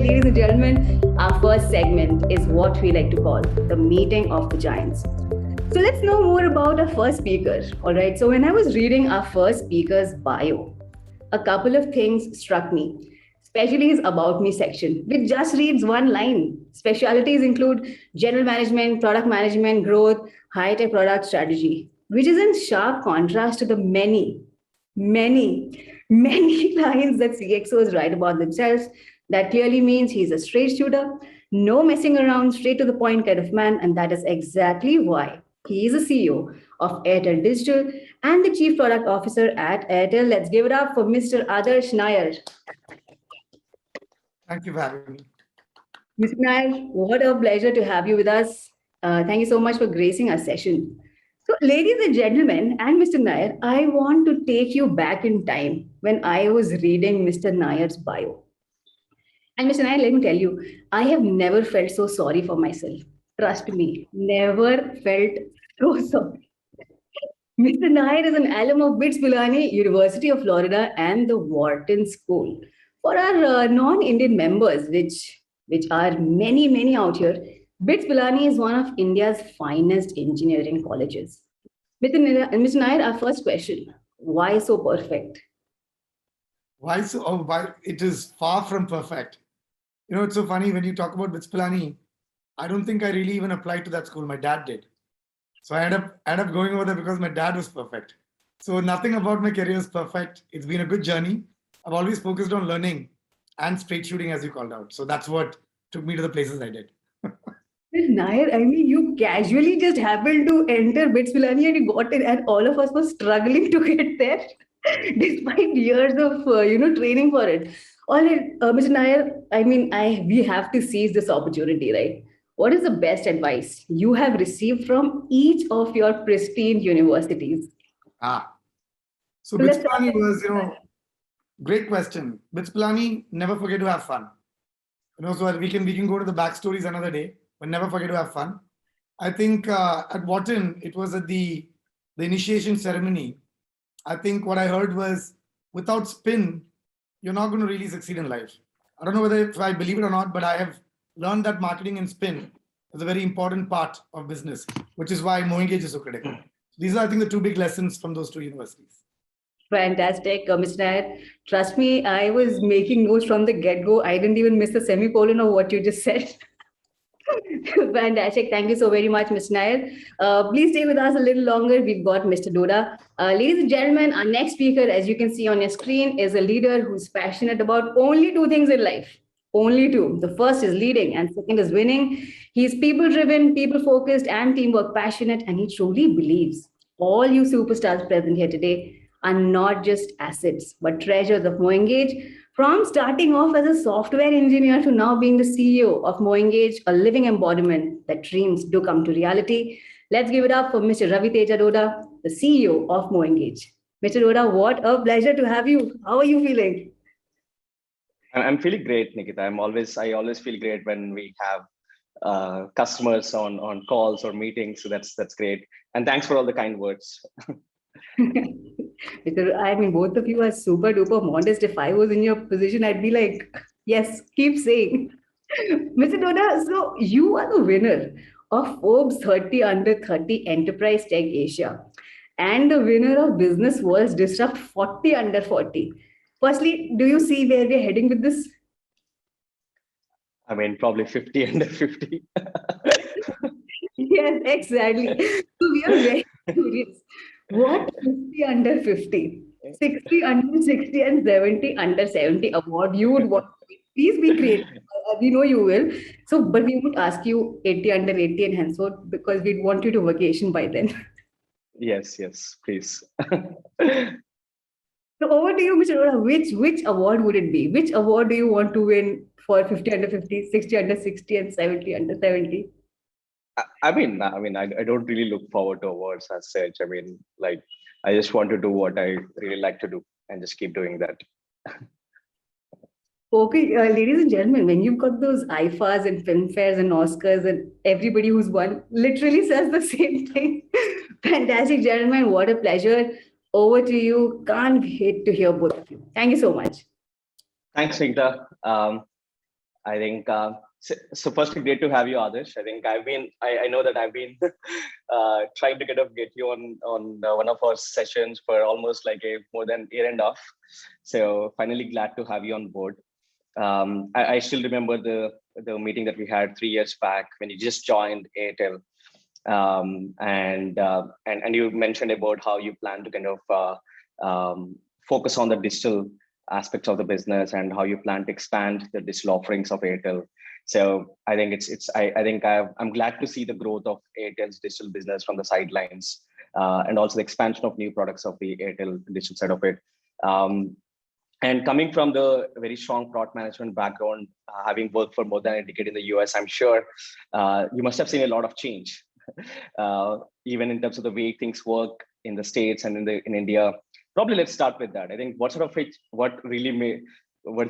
ladies and gentlemen, our first segment is what we like to call the meeting of the giants. So let's know more about our first speaker. All right. So when I was reading our first speaker's bio, a couple of things struck me, especially his About Me section, which just reads one line. Specialities include general management, product management, growth, high tech product strategy, which is in sharp contrast to the many lines that CXOs write about themselves. That clearly means he's a straight shooter, no messing around, straight to the point kind of man. And that is exactly why he is a CEO of Airtel Digital and the Chief Product Officer at Airtel. Let's give it up for Mr. Adarsh Nair. Thank you for having me. Mr. Nair, what a pleasure to have you with us. Thank you so much for gracing our session. So, ladies and gentlemen, and Mr. Nair, I want to take you back in time when I was reading Mr. Nair's bio. And Mr. Nair, let me tell you, I have never felt so sorry for myself. Trust me, never felt so sorry. Mr. Nair is an alum of BITS Pilani, University of Florida, and the Wharton School. For our non-Indian members, which are many out here, BITS Pilani is one of India's finest engineering colleges. Mr. Nair, our first question: why so perfect? Why so? Oh, why it is far from perfect. You know, it's so funny when you talk about BITS Pilani. I don't think I really even applied to that school. My dad did. So I ended up going over there because my dad was perfect. So nothing about my career is perfect. It's been a good journey. I've always focused on learning and straight shooting, as you called out. So that's what took me to the places I did. Nair, I mean, you casually just happened to enter BITS Pilani and you got it, and all of us were struggling to get there, despite years of training for it. All right, Mr. Nair, I mean, we have to seize this opportunity, right? What is the best advice you have received from each of your pristine universities? So BITS Pilani was, great question. BITS Pilani, never forget to have fun. So we can go to the backstories another day, but never forget to have fun. I think at Wharton, it was at the initiation ceremony. I think what I heard was, without spin, you're not going to really succeed in life. I don't know whether if I believe it or not, but I have learned that marketing and spin is a very important part of business, which is why Moengage is so critical. These are, I think, the two big lessons from those two universities. Fantastic, Mr. Nair. Trust me, I was making notes from the get-go. I didn't even miss the semicolon of what you just said. Fantastic. Thank you so very much, Mr. Nair. Please stay with us a little longer. We've got Mr. Doda. Ladies and gentlemen, our next speaker, as you can see on your screen, is a leader who's passionate about only two things in life. Only two. The first is leading and second is winning. He's people-driven, people-focused, and teamwork passionate, and he truly believes all you superstars present here today are not just assets, but treasures of Moengage. From starting off as a software engineer to now being the CEO of Moengage, a living embodiment that dreams do come to reality. Let's give it up for Mr. Ravi Teja Doda, the CEO of Moengage. Mr. Doda, what a pleasure to have you. How are you feeling? I'm feeling great, Nikita. I always feel great when we have customers on calls or meetings. So that's great. And thanks for all the kind words. I mean, both of you are super duper modest. If I was in your position, I'd be like, yes, keep saying. Mr. Doda, so you are the winner of Forbes 30 Under 30 Enterprise Tech Asia and the winner of Business World's Disrupt 40 Under 40. Firstly, do you see where we're heading with this? I mean, probably 50 under 50. Yes, exactly. So we are very curious. What 50 under 50, 60 under 60, and 70 under 70 award you would want? Please be creative. We know you will. So, but we would ask you 80 under 80 and henceforth because we'd want you to vacation by then. Yes, please. So over to you, Mr. Doda. Which award would it be? Which award do you want to win for 50 under 50, 60 under 60, and 70 under 70? I don't really look forward to awards as such. I mean, like, I just want to do what I really like to do and just keep doing that. Okay, ladies and gentlemen, when you've got those IFAs and Filmfares and Oscars and everybody who's won literally says the same thing. Fantastic, gentlemen. What a pleasure. Over to you. Can't wait to hear both of you. Thank you so much. Thanks, Nikita. I think so. Firstly, great to have you, Adarsh. I think I know that I've been trying to get you on one of our sessions for almost like a more than year and a half. So finally, glad to have you on board. I still remember the meeting that we had 3 years back when you just joined Airtel, and you mentioned about how you plan to kind of focus on the digital aspects of the business and how you plan to expand the digital offerings of Airtel. So I think I'm glad to see the growth of Airtel's digital business from the sidelines, and also the expansion of new products of the Airtel digital side of it. And coming from the very strong product management background, having worked for more than a decade in the US, I'm sure you must have seen a lot of change, even in terms of the way things work in the States and in India. Probably let's start with that. I think what is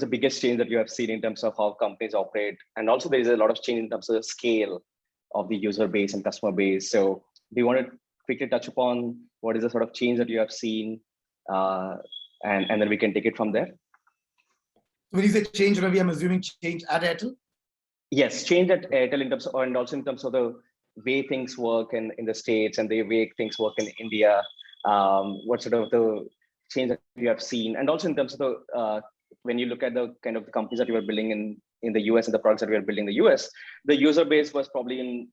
the biggest change that you have seen in terms of how companies operate? And also there is a lot of change in terms of the scale of the user base and customer base. So do you want to quickly touch upon what is the sort of change that you have seen? And then we can take it from there. When you say change, Ravi, I'm assuming change at Airtel? Yes, change at Airtel in terms of, and also in terms of the way things work in the States and the way things work in India. What sort of the change that you have seen? And also in terms of the, when you look at the kind of the companies that you were building in the US and the products that we are building in the US, the user base was probably in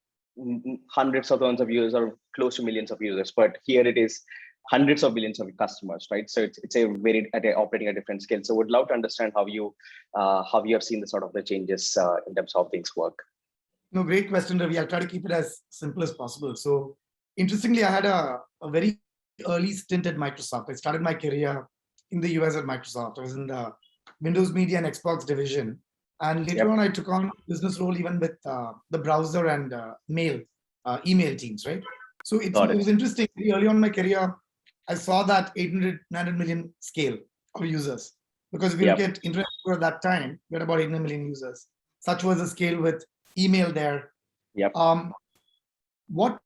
hundreds of thousands of users or close to millions of users. But here it is hundreds of millions of customers, right? So it's a very operating at a different scale. So would love to understand how you have seen the sort of the changes in terms of how things work. No, great question, Ravi. I'll try to keep it as simple as possible. So interestingly, I had a very early stint at Microsoft. I started my career in the US at Microsoft. I was in the Windows Media and Xbox division. And later on, I took on business role even with the browser and email teams, right? So it was interesting. Early on in my career, I saw that 900 million scale of users. Because if you look at Internet at that time, we had about 800 million users. Such was the scale with email there. What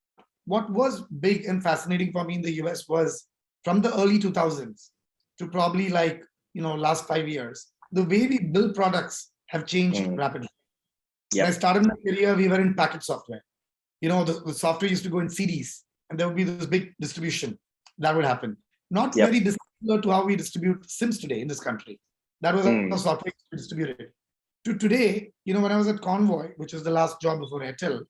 was big and fascinating for me in the US was from the early 2000s to probably last 5 years, the way we build products have changed rapidly. When I started my career, we were in package software. The software used to go in CDs and there would be this big distribution that would happen. Not very dissimilar to how we distribute SIMs today in this country. That was how software distributed. To today, when I was at Convoy, which was the last job before Airtel,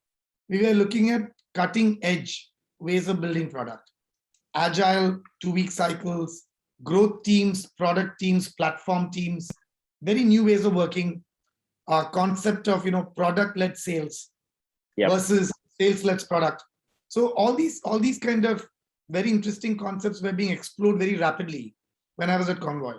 we were looking at cutting edge ways of building product. Agile 2-week cycles, growth teams, product teams, platform teams, very new ways of working. Concept of product-led sales versus sales-led product. So all these kind of very interesting concepts were being explored very rapidly when I was at Convoy.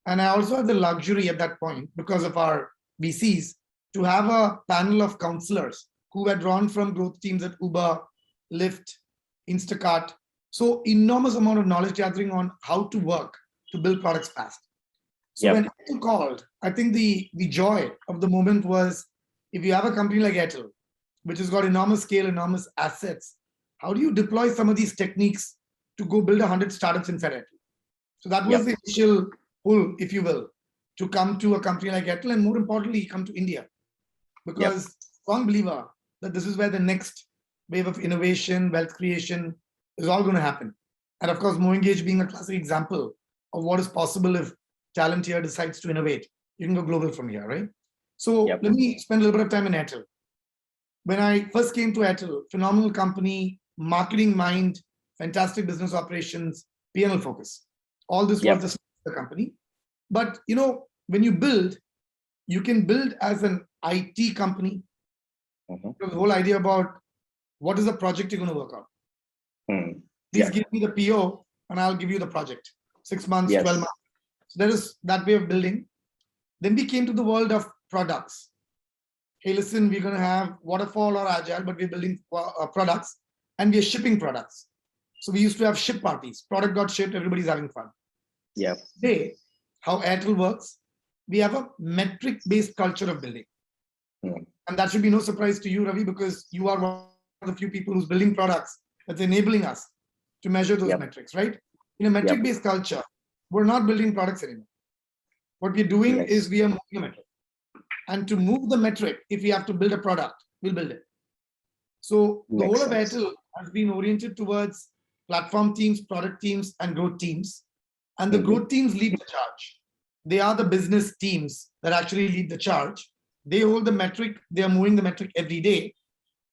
And I also had the luxury at that point, because of our VCs, to have a panel of counselors who were drawn from growth teams at Uber, Lyft, Instacart. So enormous amount of knowledge gathering on how to work to build products fast. So when Airtel called, I think the joy of the moment was, if you have a company like Airtel, which has got enormous scale, enormous assets, how do you deploy some of these techniques to go build 100 startups inside Airtel? So that was the initial pull, if you will, to come to a company like Airtel, and more importantly, come to India. Because strong believer that this is where the next wave of innovation, wealth creation is all going to happen. And of course, MoEngage being a classic example of what is possible if talent here decides to innovate. You can go global from here, right? So let me spend a little bit of time in Airtel. When I first came to Airtel, phenomenal company, marketing mind, fantastic business operations, P&L focus. All this was the company. But when you build, you can build as an IT company. The whole idea about what is the project you're going to work on. Please give me the PO and I'll give you the project. 6 months, 12 months. So there is that way of building. Then we came to the world of products. Hey, listen, we're going to have waterfall or agile, but we're building products and we're shipping products. So we used to have ship parties. Product got shipped, everybody's having fun. Today, how Airtel works, we have a metric-based culture of building. And that should be no surprise to you, Ravi, because you are one of the few people who's building products that's enabling us to measure those metrics, right? In a metric-based culture, we're not building products anymore. What we're doing is we are moving a metric. And to move the metric, if we have to build a product, we'll build it. So the Makes whole of sense. Airtel has been oriented towards platform teams, product teams, and growth teams. And the Mhm. growth teams lead the charge. They are the business teams that actually lead the charge. They hold the metric, they are moving the metric every day.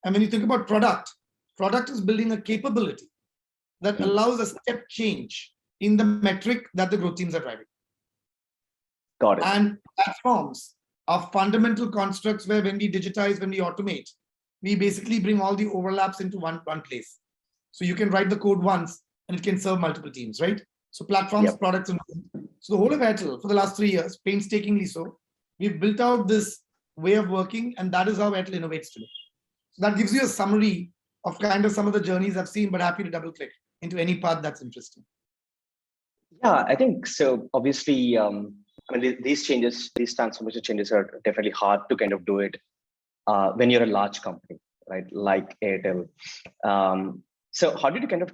And when you think about product is building a capability that allows a step change in the metric that the growth teams are driving. Got it. And platforms are fundamental constructs where when we digitize, when we automate, we basically bring all the overlaps into one place. So you can write the code once and it can serve multiple teams, right? So platforms, Yep. products, and so the whole of Airtel for the last 3 years, painstakingly so, we've built out this way of working, and that is how Airtel innovates today. So that gives you a summary of kind of some of the journeys I've seen, but happy to double click into any part that's interesting. Yeah, I think so. Obviously, I mean, these changes, these transformation changes are definitely hard to kind of do it when you're a large company, right? Like Airtel. So how did you kind of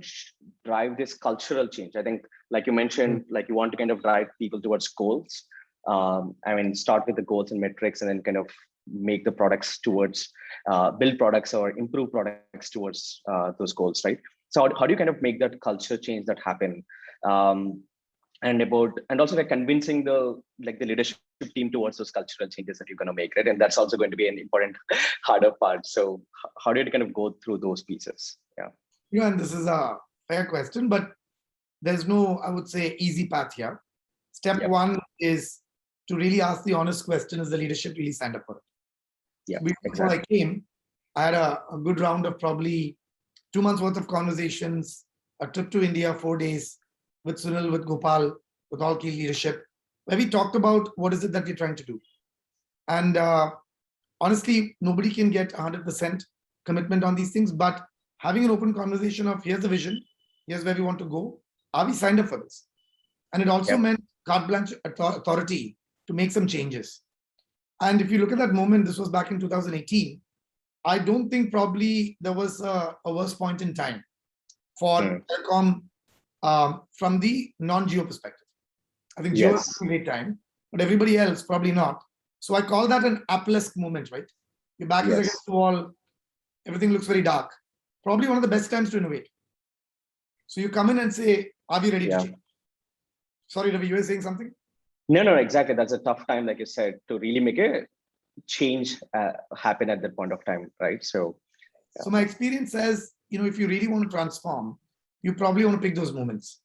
drive this cultural change? I think, like you mentioned, like you want to kind of drive people towards goals. I mean, start with the goals and metrics, and then kind of make the products towards build products or improve products towards those goals, right? So how do you kind of make that culture change that happen? And also like convincing the leadership team towards those cultural changes that you're going to make, right? And that's also going to be an important harder part. So how did you kind of go through those pieces? Yeah. Yeah, and this is a fair question, but there's no, I would say, easy path here. Step one is to really ask the honest question: is the leadership really signed up for it? Yeah, Before I came, I had a good round of probably 2 months worth of conversations, a trip to India, 4 days with Sunil, with Gopal, with all key leadership, where we talked about what is it that we're trying to do. And honestly, nobody can get 100% commitment on these things, but having an open conversation of here's the vision, here's where we want to go, are we signed up for this? And it also meant carte blanche authority to make some changes. And if you look at that moment, this was back in 2018, I don't think probably there was a worse point in time for telecom from the non-geo perspective. I think geo is a great time, but everybody else probably not. So I call that an Apple-esque moment, right? Your back is against the wall, everything looks very dark. Probably one of the best times to innovate. So you come in and say, are we ready to change? Sorry, Ravi, you were saying something? No, exactly. That's a tough time, like you said, to really make a change happen at that point of time, right? So my experience says, if you really want to transform, you probably want to pick those moments.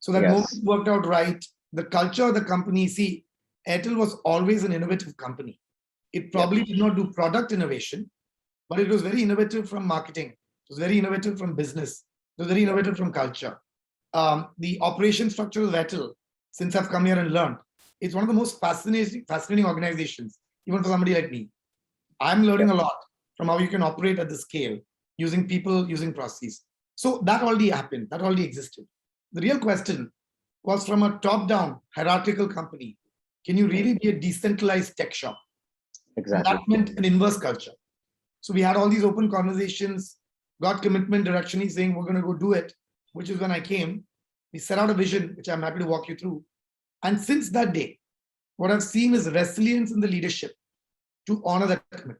So that moment worked out right. The culture of the company, see, Airtel was always an innovative company. It probably did not do product innovation, but it was very innovative from marketing. It was very innovative from business. It was very innovative from culture. The operation structure of Airtel, since I've come here and learned, it's one of the most fascinating organizations, even for somebody like me. I'm learning a lot from how you can operate at the scale, using people, using processes. So that already happened, that already existed. The real question was, from a top-down hierarchical company, can you really be a decentralized tech shop? Exactly. And that meant an inverse culture. So we had all these open conversations, got commitment directionally saying we're going to go do it, which is when I came. We set out a vision, which I'm happy to walk you through. And since that day, what I've seen is resilience in the leadership to honor that commitment.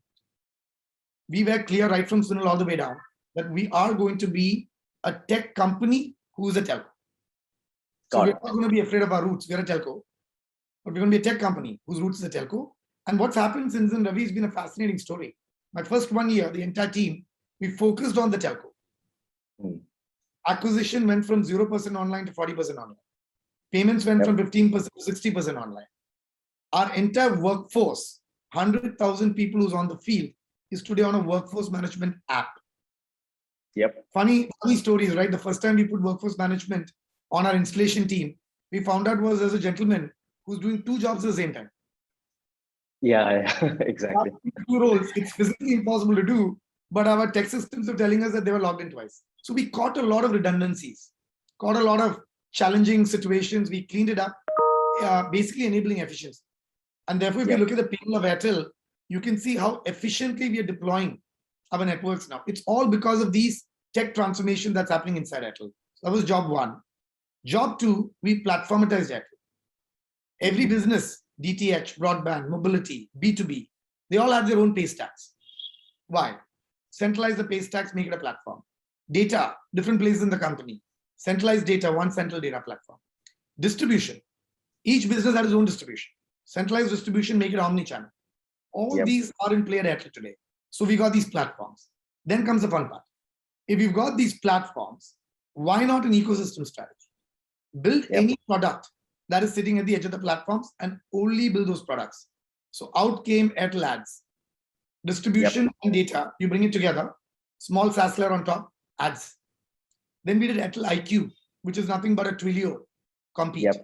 We were clear right from Sunil all the way down that we are going to be a tech company who's a telco. So we're not going to be afraid of our roots. We're a telco, but we're going to be a tech company whose roots is a telco. And what's happened since then, Ravi, has been a fascinating story. My first 1 year, the entire team, we focused on the telco. Acquisition went from 0% online to 40% online. Payments went from 15% to 60% online. Our entire workforce, 100,000 people who's on the field, is today on a workforce management app. Funny stories, right? The first time we put workforce management on our installation team, we found out was there's a gentleman who's doing 2 jobs at the same time. Yeah, exactly. 2 roles, it's physically impossible to do, but our tech systems are telling us that they were logged in twice. So we caught a lot of redundancies, caught a lot of challenging situations. We cleaned it up, basically enabling efficiency. And therefore, if you look at the people of Airtel, you can see how efficiently we are deploying our networks now. It's all because of these tech transformation that's happening inside Airtel. So that was job 1. Job 2, we platformatized Airtel. Every business DTH, broadband, mobility, B2B, they all have their own pay stacks. Why? Centralize the pay stacks, make it a platform. Data, different places in the company. Centralized data, one central data platform. Distribution. Each business has its own distribution. Centralized distribution, make it omni-channel. All these are in play at Airtel today. So we got these platforms. Then comes the fun part. If you've got these platforms, why not an ecosystem strategy? Build any product that is sitting at the edge of the platforms and only build those products. So out came Airtel Ads. Distribution and data, you bring it together. Small SaaS layer on top, ads. Then we did Airtel IQ, which is nothing but a Twilio compete.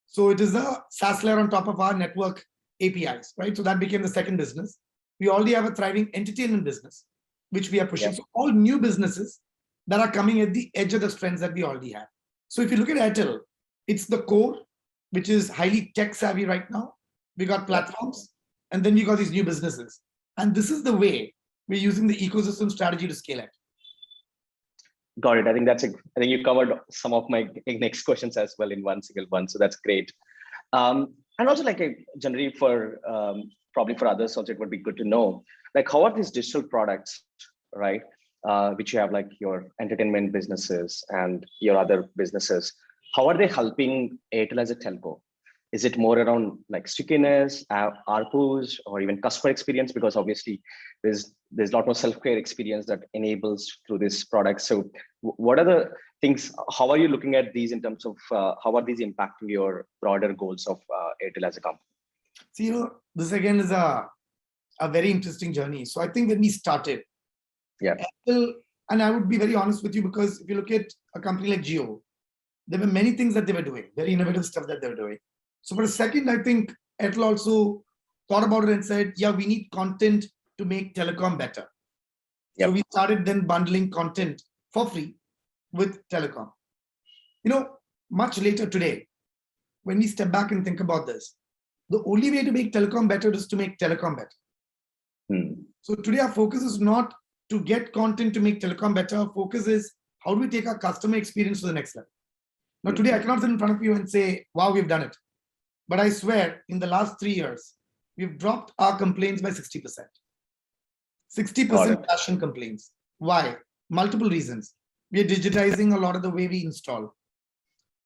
So it is a SaaS layer on top of our network APIs, right? So that became the second business. We already have a thriving entertainment business, which we are pushing. So all new businesses that are coming at the edge of the strengths that we already have. So if you look at Airtel, it's the core, which is highly tech savvy right now. We got platforms, and then we got these new businesses. And this is the way we're using the ecosystem strategy to scale it. Got it. I think I think you covered some of my next questions as well in one single one. So that's great. And also, like generally for probably for others also, it would be good to know, like how are these digital products, right? Which you have like your entertainment businesses and your other businesses. How are they helping Airtel as a telco? Is it more around like stickiness, ARPUs, or even customer experience? Because obviously there's a lot more self-care experience that enables through this product. So what are the things, how are you looking at these in terms of how are these impacting your broader goals of Airtel as a company? So, this again is a very interesting journey. So I think when we started, Airtel, and I would be very honest with you, because if you look at a company like Jio, there were many things that they were doing, very innovative stuff that they were doing. So for a second, I think Airtel also thought about it and said, yeah, we need content to make telecom better. So we started then bundling content for free with telecom. You know, much later today, when we step back and think about this, the only way to make telecom better is to make telecom better. So today our focus is not to get content to make telecom better. Our focus is how do we take our customer experience to the next level. Now today I cannot sit in front of you and say, wow, we've done it. But I swear in the last 3 years, we've dropped our complaints by 60%. 60% passion complaints. Why? Multiple reasons. We are digitizing a lot of the way we install.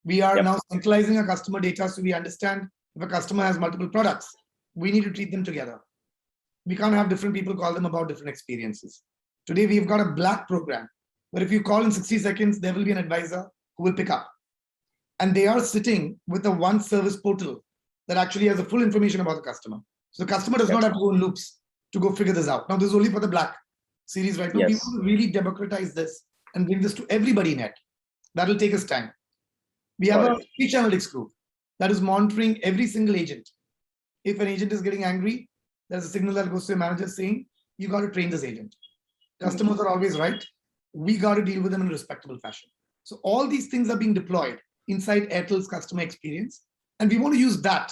We are now centralizing our customer data so we understand if a customer has multiple products, we need to treat them together. We can't have different people call them about different experiences. Today, we've got a black program where if you call in 60 seconds, there will be an advisor who will pick up. And they are sitting with a one service portal that actually has the full information about the customer. So the customer does not have to go in loops to go figure this out. Now, this is only for the black series right now. We want to really democratize this and bring this to everybody in it. That will take us time. We have a speech analytics group that is monitoring every single agent. If an agent is getting angry, there's a signal that goes to a manager saying, you got to train this agent. Customers are always right. We got to deal with them in a respectable fashion. So all these things are being deployed inside Airtel's customer experience. And we want to use that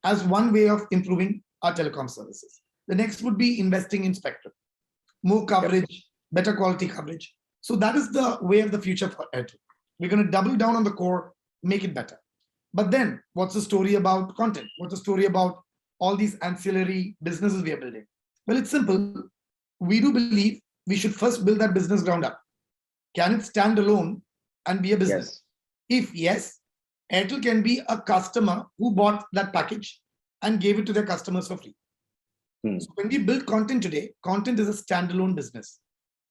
as one way of improving our telecom services. The next would be investing in spectrum, more coverage, better quality coverage. So that is the way of the future for Airtel. We're going to double down on the core, make it better. But then what's the story about content? What's the story about all these ancillary businesses we are building? Well, it's simple. We do believe we should first build that business ground up. Can it stand alone and be a business? If yes, Airtel can be a customer who bought that package and gave it to their customers for free. So when we build content today, content is a standalone business.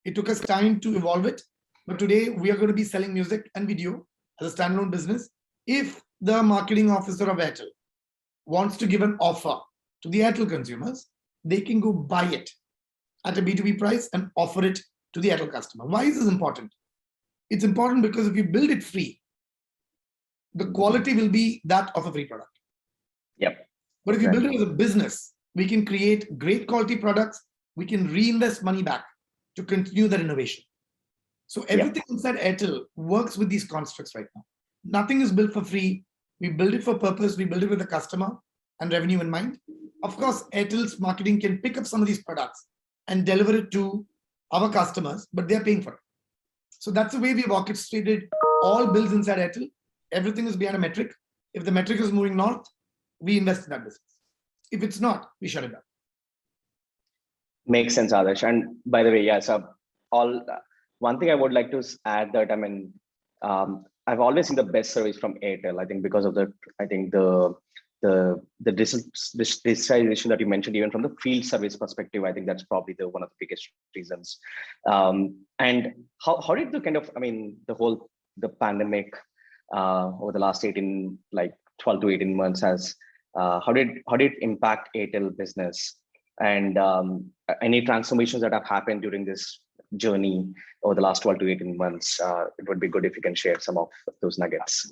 It took us time to evolve it, but today we are going to be selling music and video as a standalone business. If the marketing officer of Airtel wants to give an offer to the Airtel consumers, they can go buy it at a B2B price and offer it to the Airtel customer. Why is this important? It's important because if you build it free, the quality will be that of a free product. But if you build it as a business, we can create great quality products. We can reinvest money back to continue that innovation. So everything inside Airtel works with these constructs right now. Nothing is built for free. We build it for purpose. We build it with the customer and revenue in mind. Of course, Airtel's marketing can pick up some of these products and deliver it to our customers, but they're paying for it. So that's the way we've orchestrated all builds inside Airtel. Everything is behind a metric. If the metric is moving north, we invest in that business. If it's not, we shut it down. Makes sense, Adarsh. And by the way, yeah, so one thing I would like to add that, I mean, I've always seen the best service from Airtel. I think because of the digitalization that you mentioned, even from the field service perspective, I think that's probably one of the biggest reasons. And how did the kind of, I mean, the pandemic over the last 12 to 18 months how did it impact Airtel business? And any transformations that have happened during this journey over the last 12 to 18 months? It would be good if you can share some of those nuggets.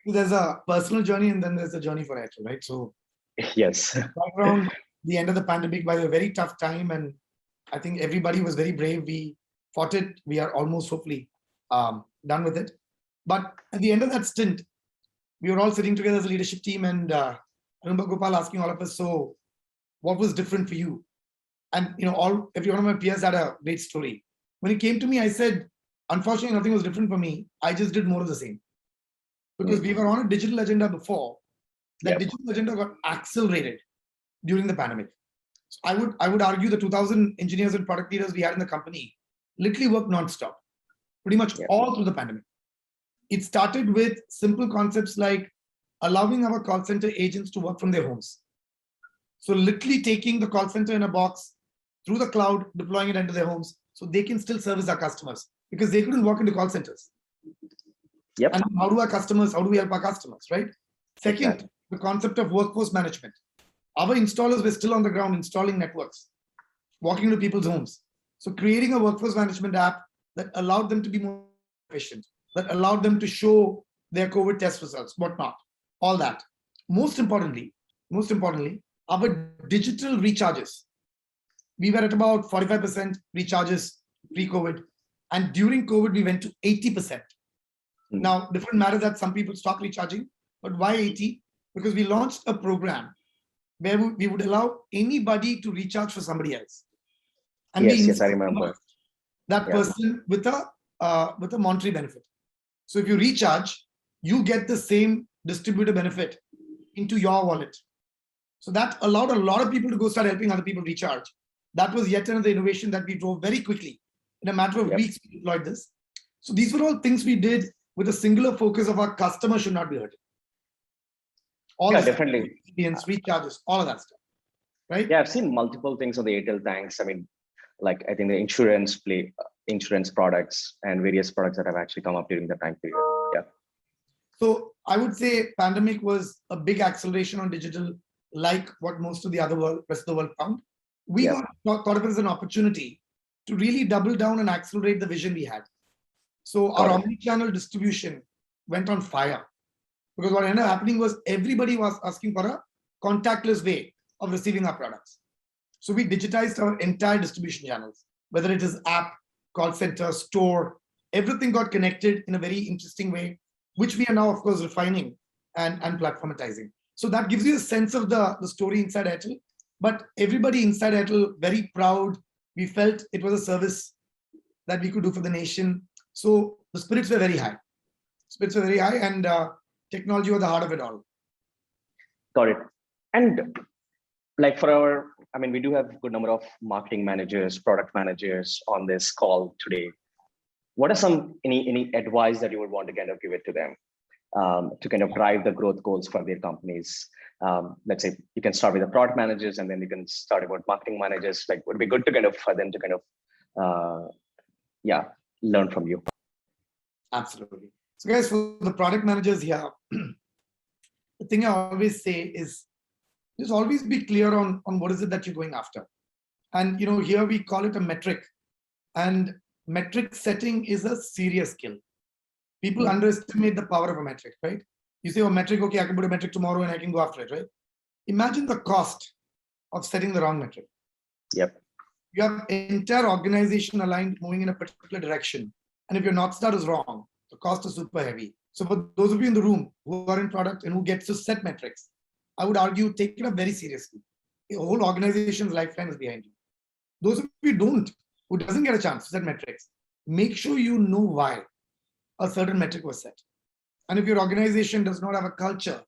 There's a personal journey and then there's a journey for Airtel, right? So yes, right around the end of the pandemic, by a very tough time, and I think everybody was very brave. We fought it. We are almost hopefully done with it. But at the end of that stint, we were all sitting together as a leadership team, and I remember Gopal asking all of us, so what was different for you? And every one of my peers had a great story. When it came to me, I said, unfortunately, nothing was different for me. I just did more of the same. Because we were on a digital agenda before. That digital agenda got accelerated during the pandemic. So I would argue the 2,000 engineers and product leaders we had in the company literally worked non-stop, pretty much all through the pandemic. It started with simple concepts like allowing our call center agents to work from their homes. So literally taking the call center in a box through the cloud, deploying it into their homes so they can still service our customers because they couldn't walk into call centers. Yep. And how do we help our customers, right? Second, the concept of workforce management. Our installers were still on the ground installing networks, walking into people's homes. So creating a workforce management app that allowed them to be more efficient, that allowed them to show their COVID test results, whatnot, all that. Most importantly, our digital recharges. We were at about 45% recharges pre-COVID. And during COVID, we went to 80%. Now, different matter that some people stopped recharging, but why 80? Because we launched a program where we would allow anybody to recharge for somebody else. And yes, I remember. That person with a monetary benefit. So if you recharge, you get the same distributor benefit into your wallet. So that allowed a lot of people to go start helping other people recharge. That was yet another innovation that we drove very quickly. In a matter of weeks, we deployed this. So these were all things we did with a singular focus of our customer should not be hurt. Definitely. Recharges, all of that stuff, right? Yeah, I've seen multiple things on the Airtel Thanks. I mean, like I think the insurance products and various products that have actually come up during the time period. Yeah. So I would say pandemic was a big acceleration on digital, like what most of the rest of the world found. We thought of it as an opportunity to really double down and accelerate the vision we had. So our omni-channel distribution went on fire because what ended up happening was everybody was asking for a contactless way of receiving our products. So we digitized our entire distribution channels, whether it is app, call center, store, everything got connected in a very interesting way, which we are now, of course, refining and platformatizing. So that gives you a sense of the story inside Airtel. But everybody inside Airtel, very proud. We felt it was a service that we could do for the nation. So the spirits were very high. And technology was the heart of it all. Got it. And like we do have a good number of marketing managers, product managers on this call today. What are any advice that you would want to kind of give it to them to kind of drive the growth goals for their companies? Let's say you can start with the product managers and then you can start about marketing managers. Like, would it be good to kind of for them to kind of learn from you? Absolutely. So guys, for the product managers here, the thing I always say is just always be clear on what is it that you're going after. And here we call it a metric. And metric setting is a serious skill. People underestimate the power of a metric, right? You say, metric, okay, I can put a metric tomorrow and I can go after it, right? Imagine the cost of setting the wrong metric. Yep. You have entire organization aligned, moving in a particular direction. And if your North Star is wrong, the cost is super heavy. So for those of you in the room who are in product and who gets to set metrics, I would argue, take it up very seriously. The whole organization's lifeline is behind you. Those of you who doesn't get a chance to set metrics, make sure you know why a certain metric was set. And if your organization does not have a culture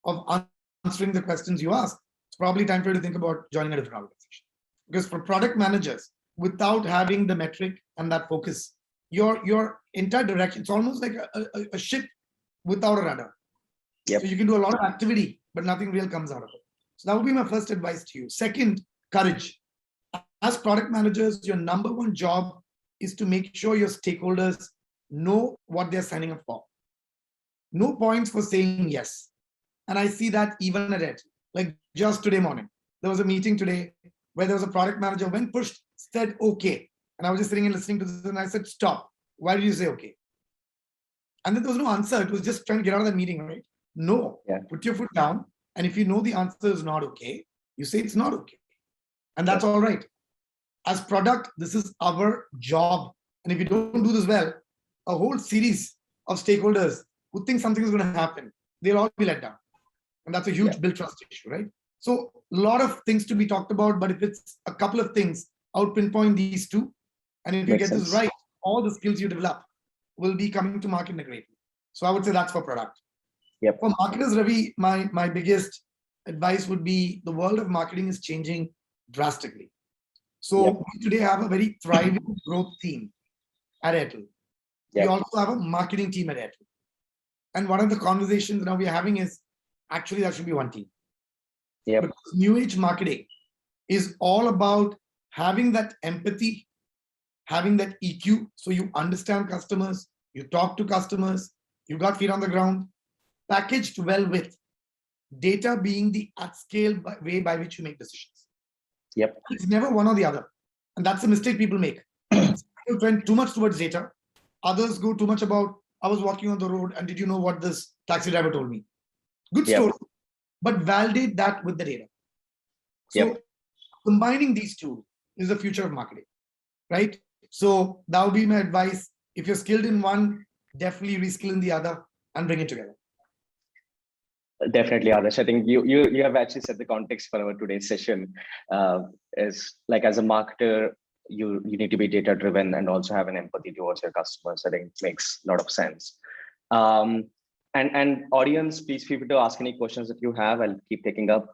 of answering the questions you asked, it's probably time for you to think about joining a different organization. Because for product managers, without having the metric and that focus, your entire direction, it's almost like a ship without a rudder. Yep. So you can do a lot of activity, but nothing real comes out of it. So that would be my first advice to you. Second, courage. As product managers, your number one job is to make sure your stakeholders know what they're signing up for. No points for saying yes. And I see that even at it. Like just today morning, there was a meeting today where there was a product manager, when pushed, said okay. And I was just sitting and listening to this and I said, stop. Why did you say okay? And then there was no answer. It was just trying to get out of the meeting, right? No, Put your foot down. And if you know the answer is not okay, you say it's not okay. And that's all right. As product, this is our job. And if you don't do this well, a whole series of stakeholders who think something is going to happen, they'll all be let down. And that's a huge build trust issue, right? So a lot of things to be talked about, but if it's a couple of things, I would pinpoint these two. And if you get this right, all the skills you develop will be coming to market in a great way. So I would say that's for product. Yep. For marketers, Ravi, my biggest advice would be the world of marketing is changing drastically. So we today have a very thriving growth team at Airtel. We also have a marketing team at Airtel. And one of the conversations now we're having is actually that should be one team. Because new age marketing is all about having that empathy, having that EQ. So you understand customers, you talk to customers, you got feet on the ground, packaged well with data being the at scale way by which you make decisions. It's never one or the other. And that's a mistake people make. People trend too much towards data. Others go too much about, I was walking on the road and did you know what this taxi driver told me? Good story, but validate that with the data. So combining these two is the future of marketing, right? So that would be my advice. If you're skilled in one, definitely reskill in the other and bring it together. Definitely, Adarsh. I think you have actually set the context for our today's session. Is like as a marketer, you need to be data driven and also have an empathy towards your customers. I think it makes a lot of sense. And audience, please feel free to ask any questions that you have. I'll keep taking up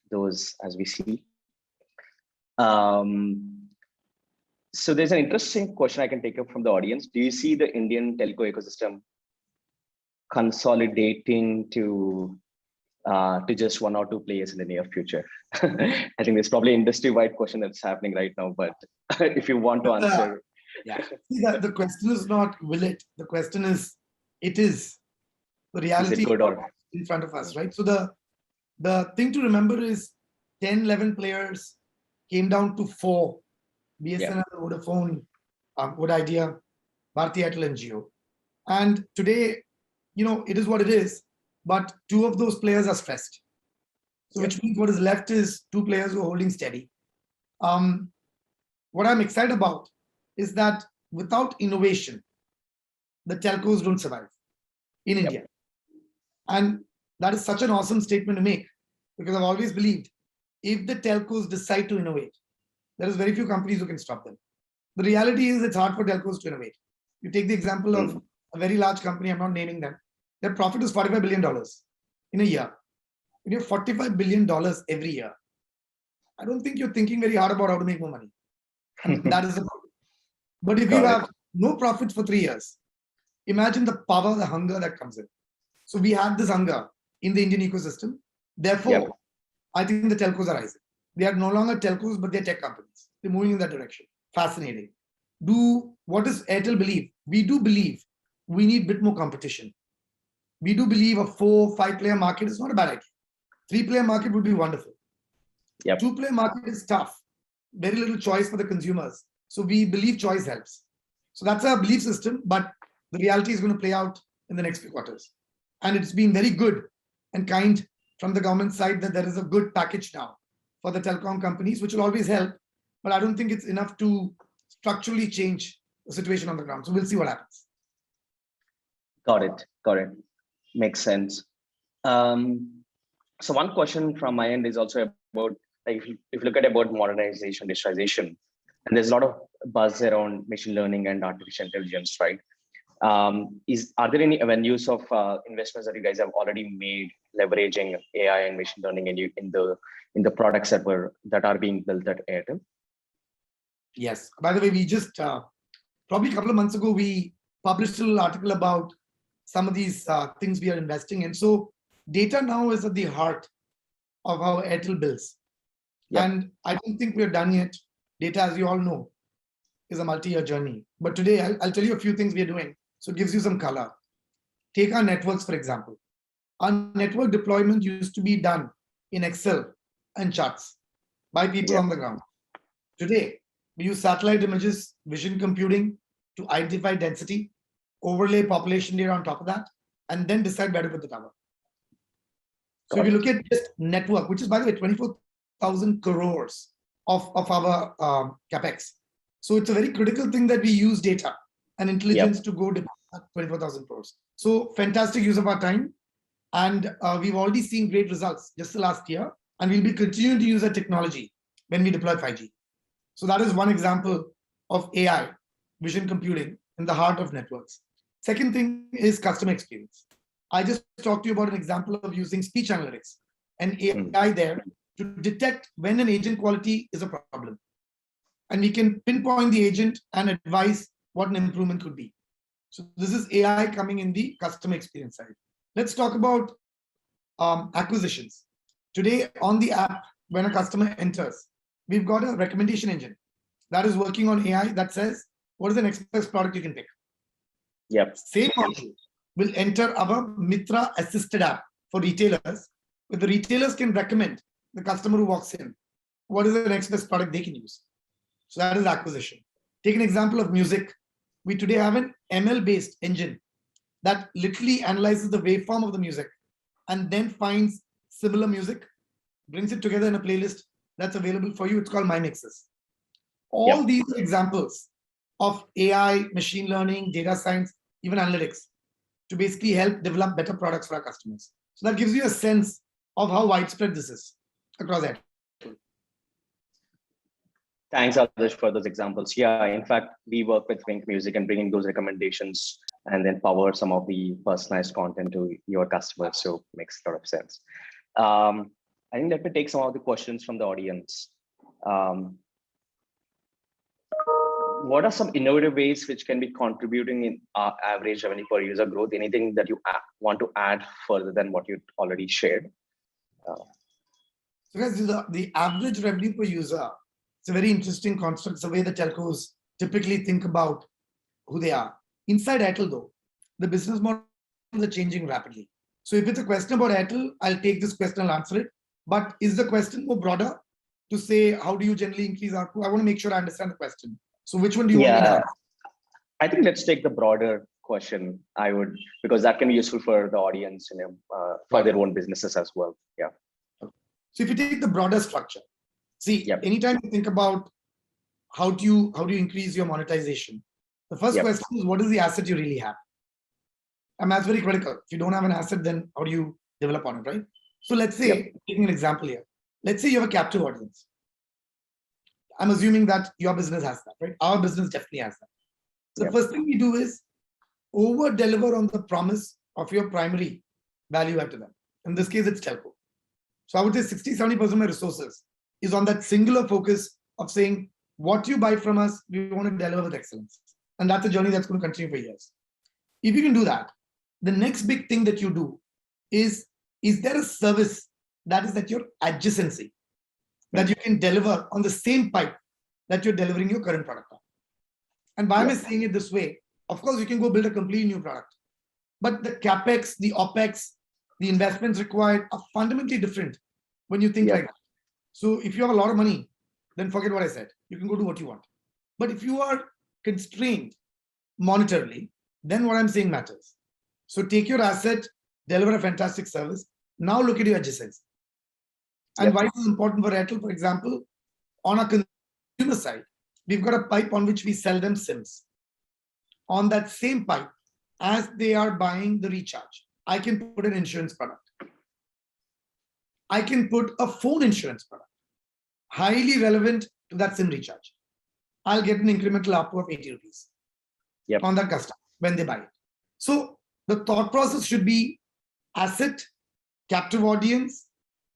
those as we see. So there's an interesting question I can take up from the audience. Do you see the Indian telco ecosystem consolidating to just one or two players in the near future? I think there's probably an industry-wide question that's happening right now, but if you want to answer. The question is not will it, the question is it is. The reality is in front of us, right? So the thing to remember is 10, 11 players came down to 4, BSNL, Vodafone, Vodafone Idea, Bharti Airtel and Jio. And today, it is what it is, but 2 of those players are stressed. So which means what is left is 2 players who are holding steady. What I'm excited about is that without innovation, the telcos don't survive in India. And that is such an awesome statement to make, because I've always believed if the telcos decide to innovate, there is very few companies who can stop them. The reality is it's hard for telcos to innovate. You take the example of a very large company, I'm not naming them, their profit is $45 billion in a year. When you have $45 billion every year, I don't think you're thinking very hard about how to make more money. And that is the problem. But if you have no profits for 3 years, imagine the power, the hunger that comes in. So we have this hunger in the Indian ecosystem. Therefore, I think the telcos are rising. They are no longer telcos, but they're tech companies. They're moving in that direction. Fascinating. What does Airtel believe? We do believe we need a bit more competition. We do believe a 4, 5-player market is not a bad idea. 3-player market would be wonderful. 2-player market is tough. Very little choice for the consumers. So we believe choice helps. So that's our belief system, but the reality is going to play out in the next few quarters. And it's been very good and kind from the government side that there is a good package now for the telecom companies, which will always help. But I don't think it's enough to structurally change the situation on the ground. So we'll see what happens. Got it. Makes sense. So one question from my end is also about, like, if you look at about modernization, digitization, and there's a lot of buzz around machine learning and artificial intelligence, right? Are there any avenues of investments that you guys have already made leveraging AI and machine learning in the products that are being built at Airtel? Yes. By the way, we just probably a couple of months ago we published a little article about some of these things we are investing in. So data now is at the heart of how Airtel builds. Yep. And I don't think we're done yet. Data, as you all know, is a multi-year journey. But today I'll tell you a few things we are doing. So it gives you some color. Take our networks, for example. Our network deployment used to be done in Excel and charts by people on the ground. Today, we use satellite images, vision computing to identify density, overlay population data on top of that, and then decide where to put the tower. So if you look at just network, which is, by the way, 24,000 crores of our capex. So it's a very critical thing that we use data and intelligence to go deploy 24,000 crores. So fantastic use of our time. And we've already seen great results just the last year. And we'll be continuing to use that technology when we deploy 5G. So that is one example of AI, vision computing in the heart of networks. Second thing is customer experience. I just talked to you about an example of using speech analytics and AI there to detect when an agent quality is a problem. And we can pinpoint the agent and advise what an improvement could be. So this is AI coming in the customer experience side. Let's talk about acquisitions. Today on the app, when a customer enters, we've got a recommendation engine that is working on AI that says, what is the next best product you can pick? Yep. Same module will enter our Mitra assisted app for retailers, where the retailers can recommend the customer who walks in what is the next best product they can use. So that is acquisition. Take an example of music. We today have an ML-based engine that literally analyzes the waveform of the music and then finds similar music, brings it together in a playlist that's available for you. It's called My Mixes. All these are examples of AI, machine learning, data science, even analytics to basically help develop better products for our customers. So that gives you a sense of how widespread this is across Airtel. Thanks, Adarsh, for those examples. Yeah, in fact, we work with Wink Music and bringing those recommendations and then power some of the personalized content to your customers. So it makes a lot of sense. I think let me take some of the questions from the audience. What are some innovative ways which can be contributing in our average revenue per user growth? Anything that you want to add further than what you already shared? So guys, the average revenue per user, it's a very interesting construct. It's the way the telcos typically think about who they are. Inside Airtel though, the business models are changing rapidly. So if it's a question about Airtel, I'll take this question and answer it. But is the question more broader to say, how do you generally increase ARPU? I want to make sure I understand the question. So which one do you want me to answer? I think let's take the broader question. Because that can be useful for the audience, for their own businesses as well. Yeah. So if you take the broader structure, see, anytime you think about how do you increase your monetization, the first question is, what is the asset you really have? And that's very critical. If you don't have an asset, then how do you develop on it, right? So let's say, taking an example here, let's say you have a captive audience. I'm assuming that your business has that, right? Our business definitely has that. So the first thing we do is over deliver on the promise of your primary value add to them. In this case, it's telco. So I would say 60-70% of my resources is on that singular focus of saying, what you buy from us, we want to deliver with excellence. And that's a journey that's going to continue for years. If you can do that, the next big thing that you do is there a service that is at your adjacency that you can deliver on the same pipe that you're delivering your current product on? And why am I saying it this way? Of course, you can go build a completely new product, but the capex, the opex, the investments required are fundamentally different when you think like that. So if you have a lot of money, then forget what I said. You can go do what you want. But if you are constrained monetarily, then what I'm saying matters. So take your asset, deliver a fantastic service. Now look at your adjacency. And why this is important for Airtel, for example, on our consumer side, we've got a pipe on which we sell them SIMs. On that same pipe, as they are buying the recharge, I can put an insurance product. I can put a phone insurance product, highly relevant to that SIM recharge. I'll get an incremental ARPU of 80 rupees on that customer. when they buy it. So the thought process should be asset, captive audience,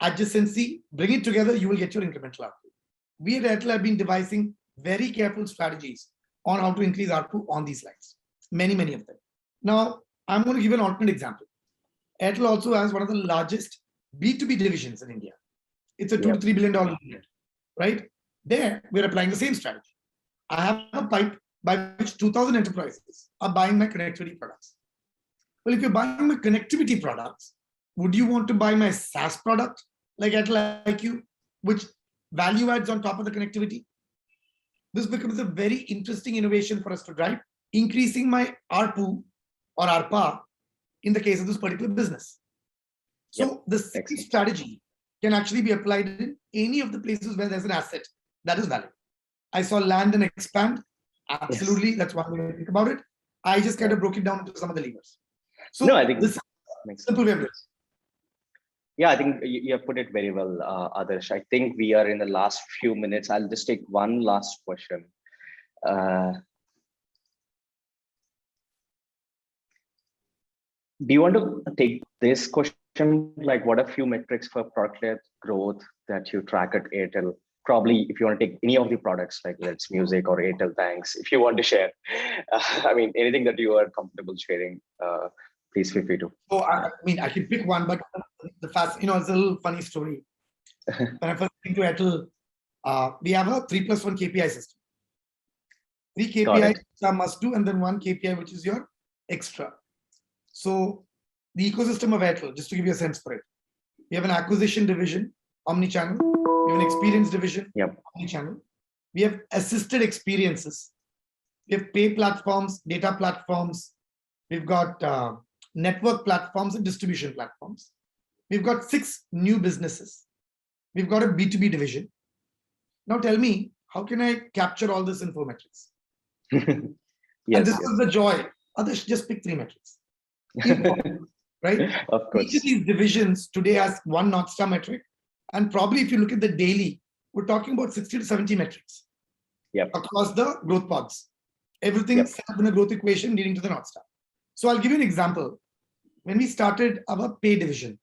adjacency, bring it together, you will get your incremental ARPU. We at Airtel have been devising very careful strategies on how to increase ARPU on these lines. Many of them. Now, I'm going to give an alternate example. Airtel also has one of the largest B2B divisions in India. It's a $2 to $3 billion unit, right? There, we're applying the same strategy. I have a pipe by which 2,000 enterprises are buying my connectivity products. Well, if you're buying my connectivity products, would you want to buy my SaaS product like Airtel IQ, which value adds on top of the connectivity? This becomes a very interesting innovation for us to drive, increasing my ARPU or ARPA in the case of this particular business. So the same strategy can actually be applied in any of the places where there's an asset that is valid. I saw land and expand. Absolutely, that's one way to think about it. I just kind of broke it down into some of the levers. So no, I think this is simple way of doing it. Yeah, I think you have put it very well, Adarsh. I think we are in the last few minutes. I'll just take one last question. Do you want to take this question? Like, what are few metrics for product-led growth that you track at Airtel? Probably, if you want to take any of the products, like Let's Music or Airtel Thanks, if you want to share. I mean, anything that you are comfortable sharing, please feel free to. So, I mean, I can pick one, but it's a little funny story. When I first came to Airtel, we have a 3+1 KPI system. 3 KPIs are must do, and then 1 KPI, which is your extra. So the ecosystem of Airtel, just to give you a sense for it, we have an acquisition division, omni-channel. We have an experience division, omni-channel. We have assisted experiences. We have pay platforms, data platforms. We've got network platforms and distribution platforms. We've got 6 new businesses. We've got a B2B division. Now tell me, how can I capture all this info metrics? And this is the joy. Others just pick 3 metrics. Right? Of course. Each of these divisions today has one North Star metric. And probably if you look at the daily, we're talking about 60 to 70 metrics across the growth pods. Everything set up in a growth equation leading to the North Star. So I'll give you an example. When we started our pay division,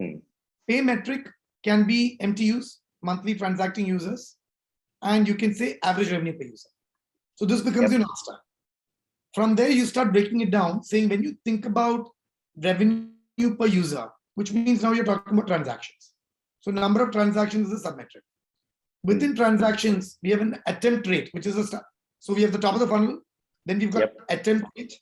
pay metric can be MTUs, monthly transacting users, and you can say average revenue per user. So this becomes your North Star. From there, you start breaking it down, saying when you think about revenue per user, which means now you're talking about transactions. So number of transactions is a submetric. Within transactions, we have an attempt rate, which is a star. So we have the top of the funnel, then we've got attempt rate,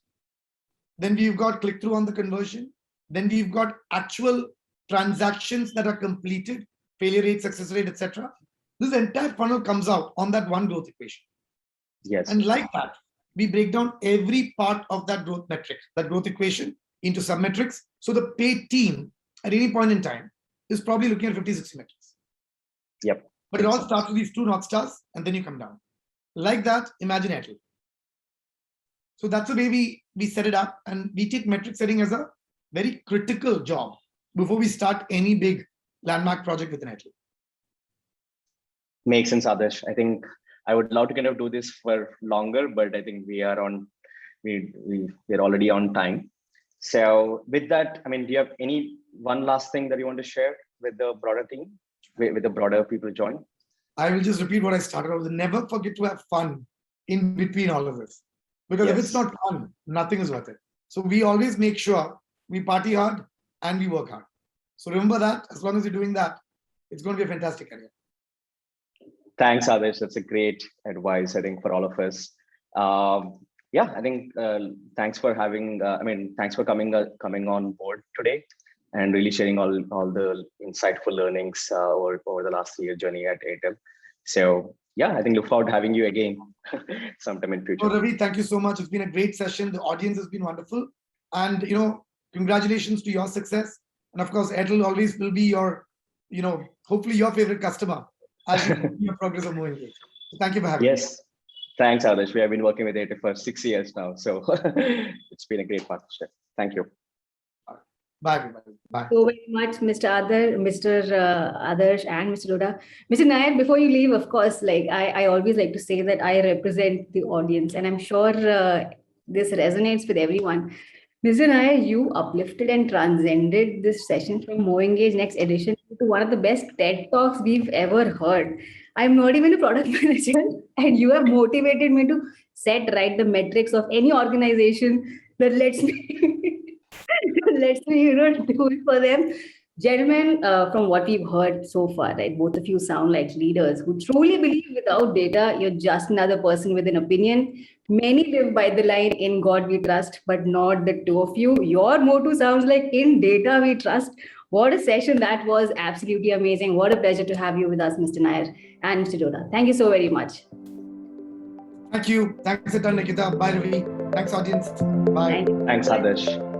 then we've got click-through on the conversion, then we've got actual transactions that are completed, failure rate, success rate, etc. This entire funnel comes out on that one growth equation. And like that, we break down every part of that growth metric, that growth equation, into submetrics. So the pay team at any point in time is probably looking at 50, 60 metrics. But it all starts with these 2 North Stars, and then you come down. Like that, imagine Airtel. So that's the way we set it up, and we take metric setting as a very critical job before we start any big landmark project within Airtel. Makes sense, Adarsh. I think I would love to kind of do this for longer, but I think we are on, we're already on time. So with that, I mean, do you have one last thing that you want to share with the broader team, with the broader people who join? I will just repeat what I started with. Never forget to have fun in between all of this. Because if it's not fun, nothing is worth it. So we always make sure we party hard and we work hard. So remember that, as long as you're doing that, it's going to be a fantastic career. Thanks, Adarsh. That's a great advice, I think, for all of us. I think thanks for having, thanks for coming on board today and really sharing all the insightful learnings over the last 3-year journey at Airtel. So I think look forward to having you again sometime in future. So Ravi, thank you so much. It's been a great session. The audience has been wonderful. And, congratulations to your success. And of course, Airtel always will be your, hopefully your favorite customer as you see your progress of moving it. So thank you for having me. Thanks, Adarsh. We have been working with Airtel for 6 years now. So it's been a great partnership. Thank you. Bye, everybody. Bye. So very much, Mr. Adarsh and Mr. Lodha. Mr. Nair, before you leave, of course, like I always like to say that I represent the audience, and I'm sure this resonates with everyone. Mr. Nair, you uplifted and transcended this session from Mo Engage Next Edition to one of the best TED Talks we've ever heard. I'm not even a product manager, and you have motivated me to set right the metrics of any organization that lets me lets me do it for them. Gentlemen, from what we've heard so far, right, both of you sound like leaders who truly believe without data, you're just another person with an opinion. Many live by the line, in God we trust, but not the two of you. Your motto sounds like in data we trust. What a session that was. Absolutely amazing. What a pleasure to have you with us, Mr. Nair and Mr. Jodha. Thank you so very much. Thank you. Thanks a ton, Nikita. Bye, Ravi. Thanks, audience. Bye. Thanks, Adarsh.